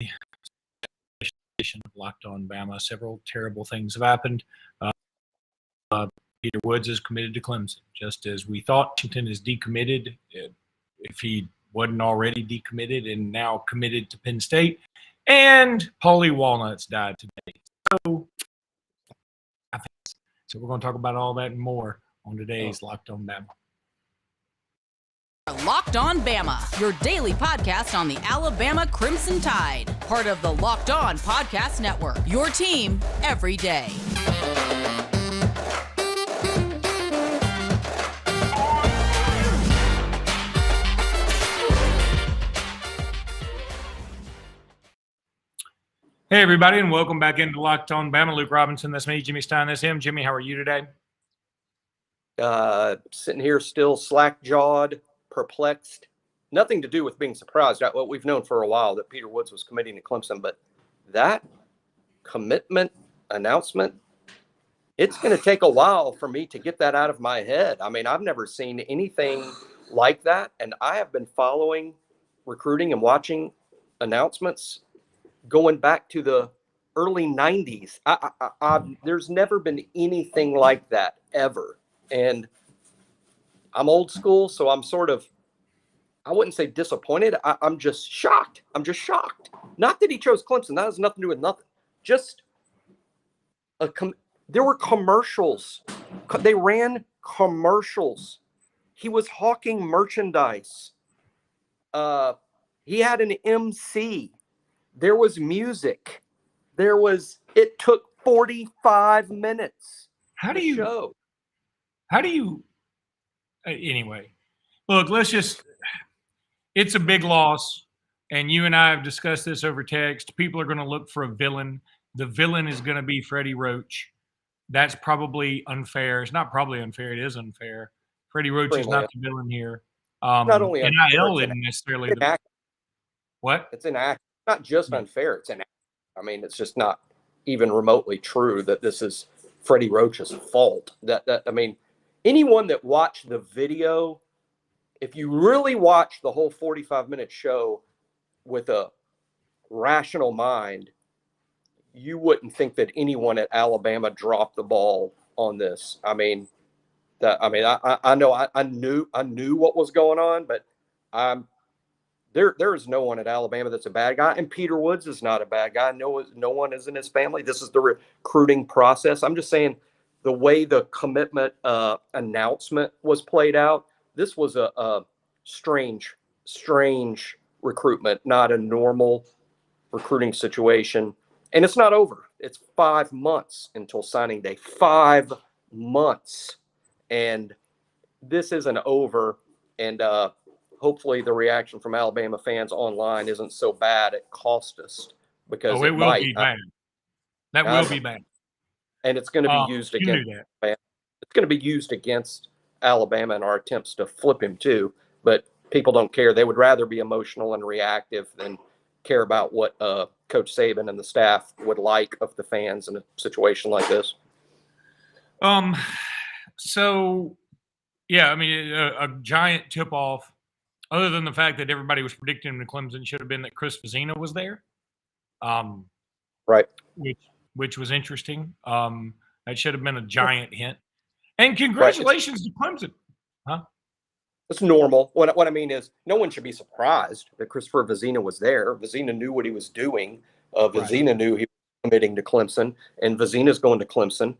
edition of Locked On Bama. Several terrible things have happened. Peter Woods is committed to Clemson, just as we thought. Washington is decommitted, if he wasn't already decommitted, and now committed to Penn State. And Paulie Walnuts died today. So we're going to talk about all that and more on today's Locked On Bama. Locked On Bama, your daily podcast on the Alabama Crimson Tide. Part of the Locked On Podcast Network, your team every day. Hey, everybody, and welcome back into Locked On Bama. Luke Robinson, that's me. Jimmy Stein, that's him. Jimmy, how are you today? Sitting here still slack-jawed, perplexed. Nothing to do with being surprised at what we've known for a while, that Peter Woods was committing to Clemson. But that commitment announcement, it's going to take a while for me to get that out of my head. I mean, I've never seen anything like that. And I have been following recruiting and watching announcements going back to the early 90s. There's never been anything like that ever. And I'm old school, so I'm sort of, I wouldn't say disappointed. I'm just shocked. Not that he chose Clemson. That has nothing to do with nothing. Just there were commercials. They ran commercials. He was hawking merchandise. He had an MC. There was music. It took 45 minutes. Anyway, look, it's a big loss. And you and I have discussed this over text. People are going to look for a villain. The villain is going to be Freddie Roach. That's probably unfair. It's not probably unfair. It is unfair. Freddie Roach is not the villain here. Not only NIL isn't necessarily what? It's an act. Not just unfair, it's an act. I mean, it's just not even remotely true that this is Freddie Roach's fault. I mean, anyone that watched the video, if you really watch the whole 45-minute show with a rational mind, you wouldn't think that anyone at Alabama dropped the ball on this. I mean, I know I knew what was going on, but There is no one at Alabama that's a bad guy, and Peter Woods is not a bad guy. No one is in his family. This is the recruiting process. I'm just saying the way the commitment announcement was played out, this was a strange recruitment, not a normal recruiting situation. And it's not over. It's 5 months until signing day. 5 months. And this isn't over. And hopefully the reaction from Alabama fans online isn't so bad it cost us, because it will be bad. That will be bad. And it's going to be used against it's going to be used against Alabama in our attempts to flip him too. But people don't care. They would rather be emotional and reactive than care about what Coach Saban and the staff would like of the fans in a situation like this. So, yeah, I mean, a giant tip-off. Other than the fact that everybody was predicting him to Clemson, should have been that Chris Vizina was there, right? Which was interesting. That should have been a giant hint. And congratulations to Clemson, huh? It's normal. What I mean is, no one should be surprised that Christopher Vizina was there. Vizina knew what he was doing. Vizina knew he was committing to Clemson, and Vizina's going to Clemson.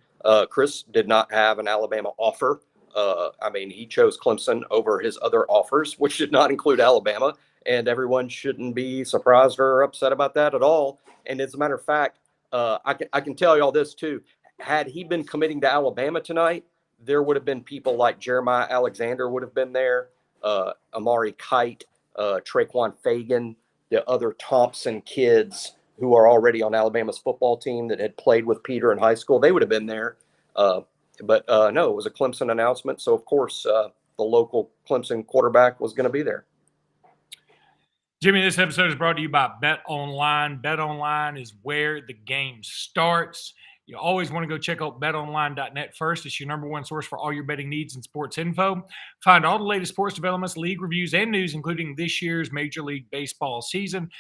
Chris did not have an Alabama offer. I mean, he chose Clemson over his other offers, which did not include Alabama, and everyone shouldn't be surprised or upset about that at all. And as a matter of fact, I can tell you all this too. Had he been committing to Alabama tonight, there would have been people like Jeremiah Alexander would have been there, Amari Kite, Traquan Fagan, the other Thompson kids who are already on Alabama's football team that had played with Peter in high school. They would have been there. But no, it was a Clemson announcement. So, of course, the local Clemson quarterback was going to be there. Jimmy, this episode is brought to you by Bet Online. Bet Online is where the game starts. You always want to go check out betonline.net first. It's your number one source for all your betting needs and sports info. Find all the latest sports developments, league reviews, and news, including this year's Major League Baseball season,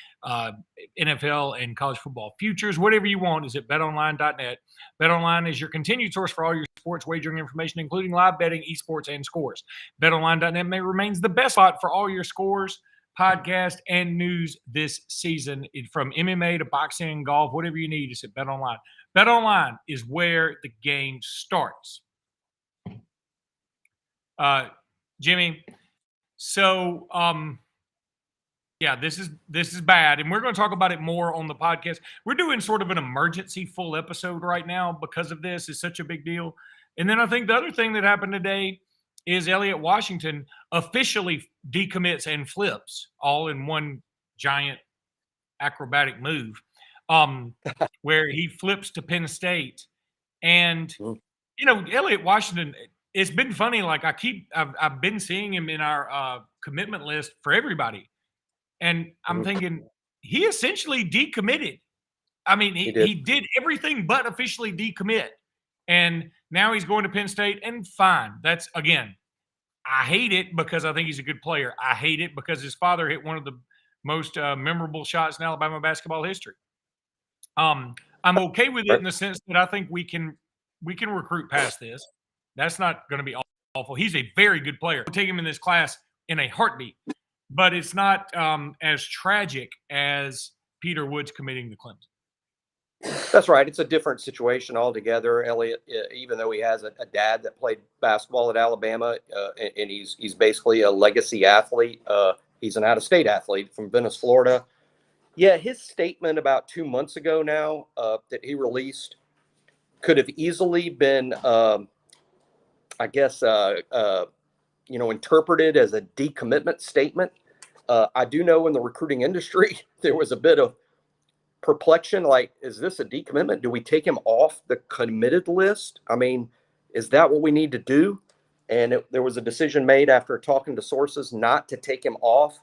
NFL, and college football futures. Whatever you want is at betonline.net. BetOnline is your continued source for all your sports wagering information, including live betting, esports, and scores. BetOnline.net remains the best spot for all your scores, podcast, and news this season. From MMA to boxing and golf, whatever you need is at BetOnline. BetOnline is where the game starts. Jimmy, so this is bad, and we're going to talk about it more on the podcast. We're doing sort of an emergency full episode right now because of this. It's such a big deal. And then I think the other thing that happened today is Elliot Washington officially decommits and flips all in one giant acrobatic move, where he flips to Penn State. And, Elliot Washington, it's been funny. Like I've been seeing him in our commitment list for everybody. And I'm thinking he essentially decommitted. I mean, he did everything but officially decommit. And now he's going to Penn State, and fine. That's, again, I hate it because I think he's a good player. I hate it because his father hit one of the most memorable shots in Alabama basketball history. I'm okay with it in the sense that I think we can recruit past this. That's not going to be awful. He's a very good player. We'll take him in this class in a heartbeat, but it's not as tragic as Peter Woods committing to Clemson. That's right. It's a different situation altogether. Elliot, even though he has a dad that played basketball at Alabama, and he's basically a legacy athlete. He's an out-of-state athlete from Venice, Florida. Yeah, his statement about 2 months ago now that he released could have easily been, interpreted as a decommitment statement. I do know in the recruiting industry there was a bit of perplexion, like, is this a decommitment? Do we take him off the committed list? I mean, is that what we need to do? And there was a decision made after talking to sources not to take him off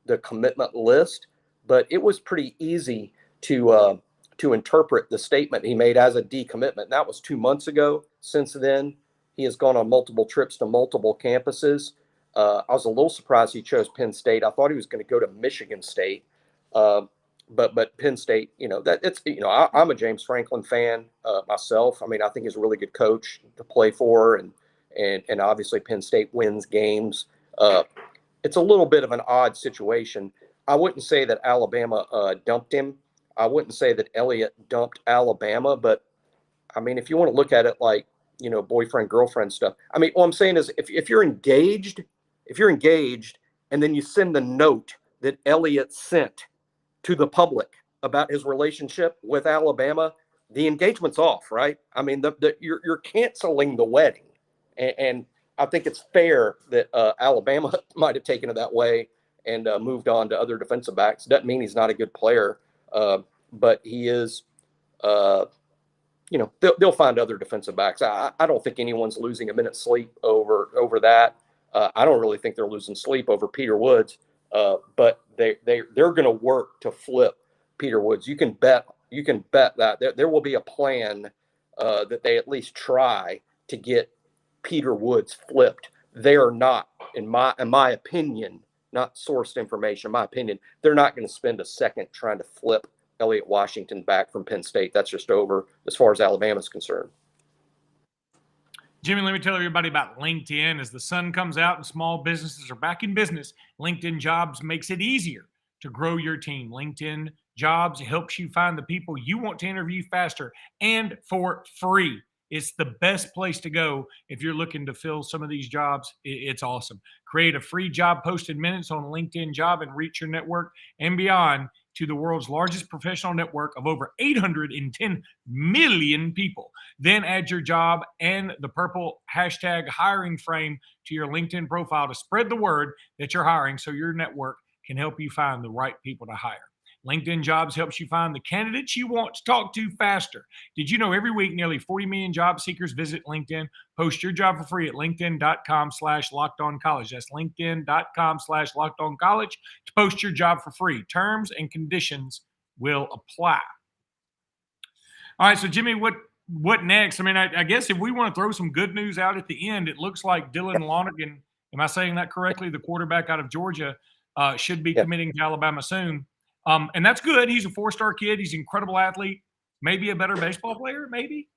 the commitment list, but it was pretty easy to interpret the statement he made as a decommitment. That was 2 months ago. Since then, he has gone on multiple trips to multiple campuses. I was a little surprised he chose Penn State. I thought he was going to go to Michigan State. But Penn State, I'm a James Franklin fan myself. I mean, I think he's a really good coach to play for, and obviously Penn State wins games. It's a little bit of an odd situation. I wouldn't say that Alabama dumped him. I wouldn't say that Elliott dumped Alabama, but I mean, if you want to look at it like, boyfriend, girlfriend stuff. I mean, what I'm saying is if you're engaged, and then you send the note that Elliott sent to the public about his relationship with Alabama, the engagement's off, right? I mean, you're canceling the wedding, and I think it's fair that Alabama might have taken it that way and moved on to other defensive backs. Doesn't mean he's not a good player, but he is. They'll find other defensive backs. I don't think anyone's losing a minute's sleep over that. I don't really think they're losing sleep over Peter Woods. But they're going to work to flip Peter Woods. You can bet that there will be a plan that they at least try to get Peter Woods flipped. They are not, in my opinion, not sourced information. In my opinion, they're not going to spend a second trying to flip Elliot Washington back from Penn State. That's just over as far as Alabama's concerned. Jimmy, let me tell everybody about LinkedIn. As the sun comes out and small businesses are back in business, LinkedIn Jobs makes it easier to grow your team. LinkedIn Jobs helps you find the people you want to interview faster and for free. It's the best place to go if you're looking to fill some of these jobs. It's awesome. Create a free job post in minutes on LinkedIn Job and reach your network and beyond to the world's largest professional network of over 810 million people. Then add your job and the purple hashtag hiring frame to your LinkedIn profile to spread the word that you're hiring so your network can help you find the right people to hire. LinkedIn Jobs helps you find the candidates you want to talk to faster. Did you know every week nearly 40 million job seekers visit LinkedIn? Post your job for free at linkedin.com/lockedoncollege. That's linkedin.com/lockedoncollege to post your job for free. Terms and conditions will apply. All right, so Jimmy, what what next? I mean, I guess if we want to throw some good news out at the end, it looks like Dylan Lonergan, am I saying that correctly? The quarterback out of Georgia should be committing to Alabama soon. And that's good. He's a 4-star kid. He's an incredible athlete. Maybe a better baseball player, maybe.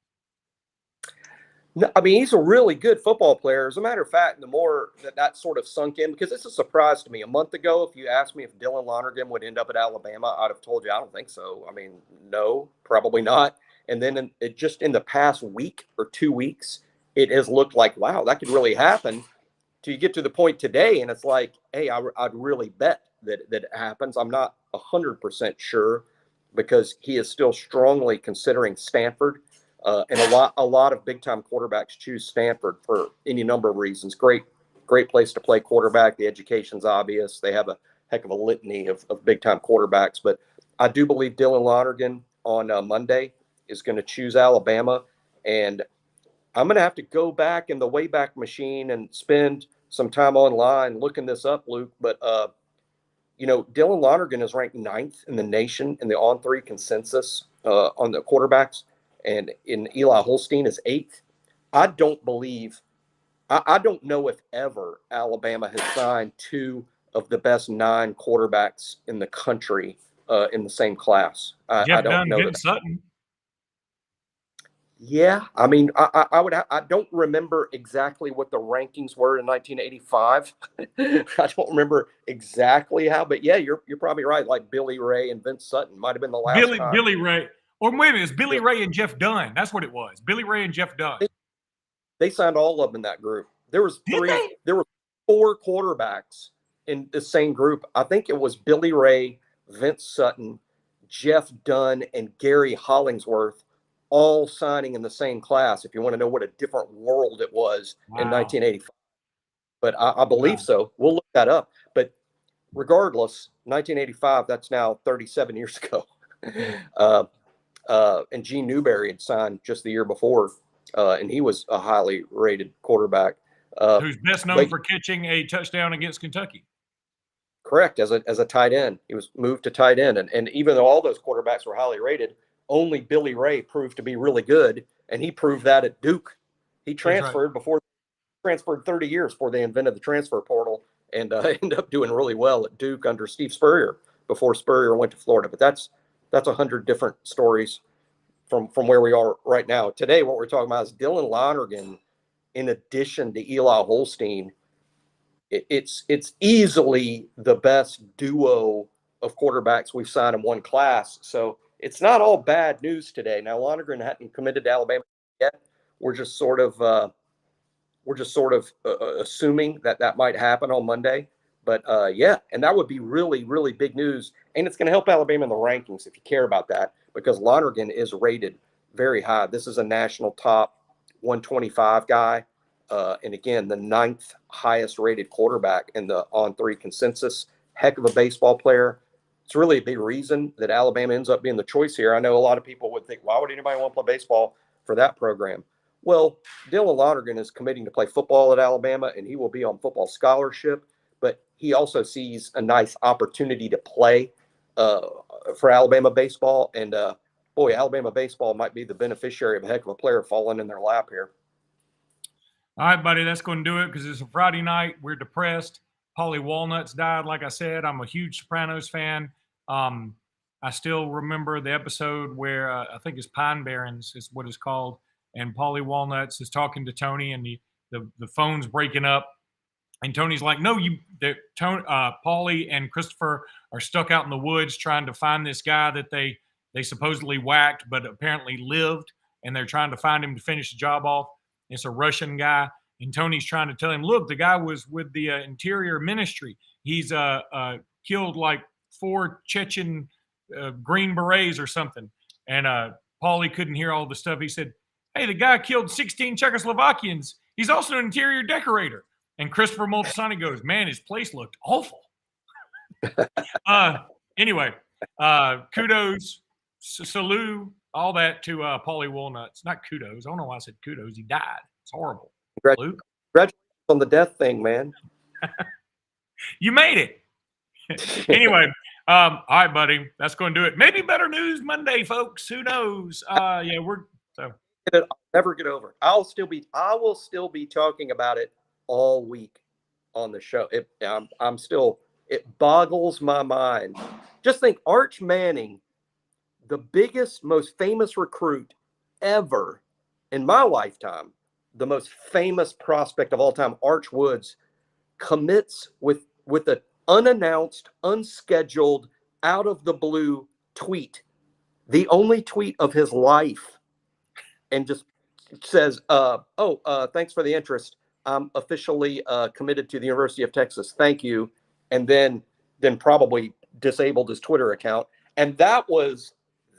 No, I mean, he's a really good football player. As a matter of fact, the more that sort of sunk in, because it's a surprise to me. A month ago, if you asked me if Dylan Lonergan would end up at Alabama, I'd have told you I don't think so. I mean, no, probably not. And then just in the past week or 2 weeks, it has looked like, wow, that could really happen. Till you get to the point today, and it's like, hey, I'd really bet that it happens. I'm not 100% sure because he is still strongly considering Stanford. And a lot of big time quarterbacks choose Stanford for any number of reasons. Great place to play quarterback. The education's obvious. They have a heck of a litany of big time quarterbacks. But I do believe Dylan Lonergan on Monday is going to choose Alabama. And I'm going to have to go back in the Wayback Machine and spend some time online looking this up, Luke. But, Dylan Lonergan is ranked 9th in the nation in the On3 consensus on the quarterbacks. And in Eli Holstein is 8th. I don't know if ever Alabama has signed 2 of the best 9 quarterbacks in the country in the same class. I don't know that. Sutton. Yeah, I mean, I don't remember exactly what the rankings were in 1985. I don't remember exactly how, but yeah, you're probably right. Like Billy Ray and Vince Sutton might have been the last time. Billy Ray. Or wait a minute, it's Billy Ray and Jeff Dunn. That's what it was. Billy Ray and Jeff Dunn. They signed all of them in that group. There were 4 quarterbacks in the same group. I think it was Billy Ray, Vince Sutton, Jeff Dunn, and Gary Hollingsworth all signing in the same class, if you want to know what a different world it was in 1985. But I believe so. We'll look that up. But regardless, 1985, that's now 37 years ago. And Gene Newberry had signed just the year before, and he was a highly rated quarterback. Who's best known for catching a touchdown against Kentucky. Correct, as a tight end. He was moved to tight end. And even though all those quarterbacks were highly rated, only Billy Ray proved to be really good, and he proved that at Duke. He transferred transferred 30 years before they invented the transfer portal, and ended up doing really well at Duke under Steve Spurrier before Spurrier went to Florida. But that's 100 different stories from where we are right now. Today, what we're talking about is Dylan Lonergan, in addition to Eli Holstein. It's easily the best duo of quarterbacks we've signed in one class. So it's not all bad news today. Now, Lonergan hadn't committed to Alabama yet. We're just sort of assuming that might happen on Monday. But yeah, and that would be really, really big news. And it's going to help Alabama in the rankings if you care about that, because Lonergan is rated very high. This is a national top 125 guy. And again, the 9th highest rated quarterback in the On3 consensus. Heck of a baseball player. It's really a big reason that Alabama ends up being the choice here. I know a lot of people would think, why would anybody want to play baseball for that program? Well, Dylan Lonergan is committing to play football at Alabama, and he will be on football scholarship. But he also sees a nice opportunity to play for Alabama baseball. And, boy, Alabama baseball might be the beneficiary of a heck of a player falling in their lap here. All right, buddy, that's going to do it because it's a Friday night. We're depressed. Paulie Walnuts died, like I said. I'm a huge Sopranos fan. I still remember the episode where I think it's Pine Barrens is what it's called, and Paulie Walnuts is talking to Tony, and the phone's breaking up, and Tony's like, "No, Paulie and Christopher are stuck out in the woods trying to find this guy that they supposedly whacked, but apparently lived, and they're trying to find him to finish the job off. It's a Russian guy." And Tony's trying to tell him, look, the guy was with the Interior Ministry. He's killed like 4 Chechen Green Berets or something. And Paulie couldn't hear all the stuff. He said, hey, the guy killed 16 Czechoslovakians. He's also an interior decorator. And Christopher Moltisanti goes, man, his place looked awful. Anyway, kudos, salute, all that to Paulie Walnuts. Not kudos. I don't know why I said kudos. He died. It's horrible. Luke? Congratulations on the death thing, man. You made it. Anyway, all right, buddy. That's going to do it. Maybe better news Monday, folks. Who knows? Yeah, get it. I'll never get over it. I will still be talking about it all week on the show. I'm still, it boggles my mind. Just think, Arch Manning, the biggest, most famous recruit ever in my lifetime, the most famous prospect of all time, Arch Woods, commits with an unannounced, unscheduled, out of the blue tweet, the only tweet of his life, and just says, thanks for the interest. I'm officially committed to the University of Texas. Thank you. And then probably disabled his Twitter account. And that was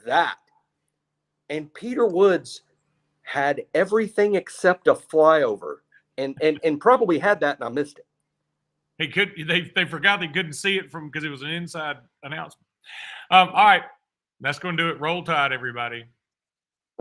that. And Peter Woods had everything except a flyover, and probably had that, and I missed it. He could. They forgot they couldn't see it because it was an inside announcement. All right, that's going to do it. Roll Tide, everybody.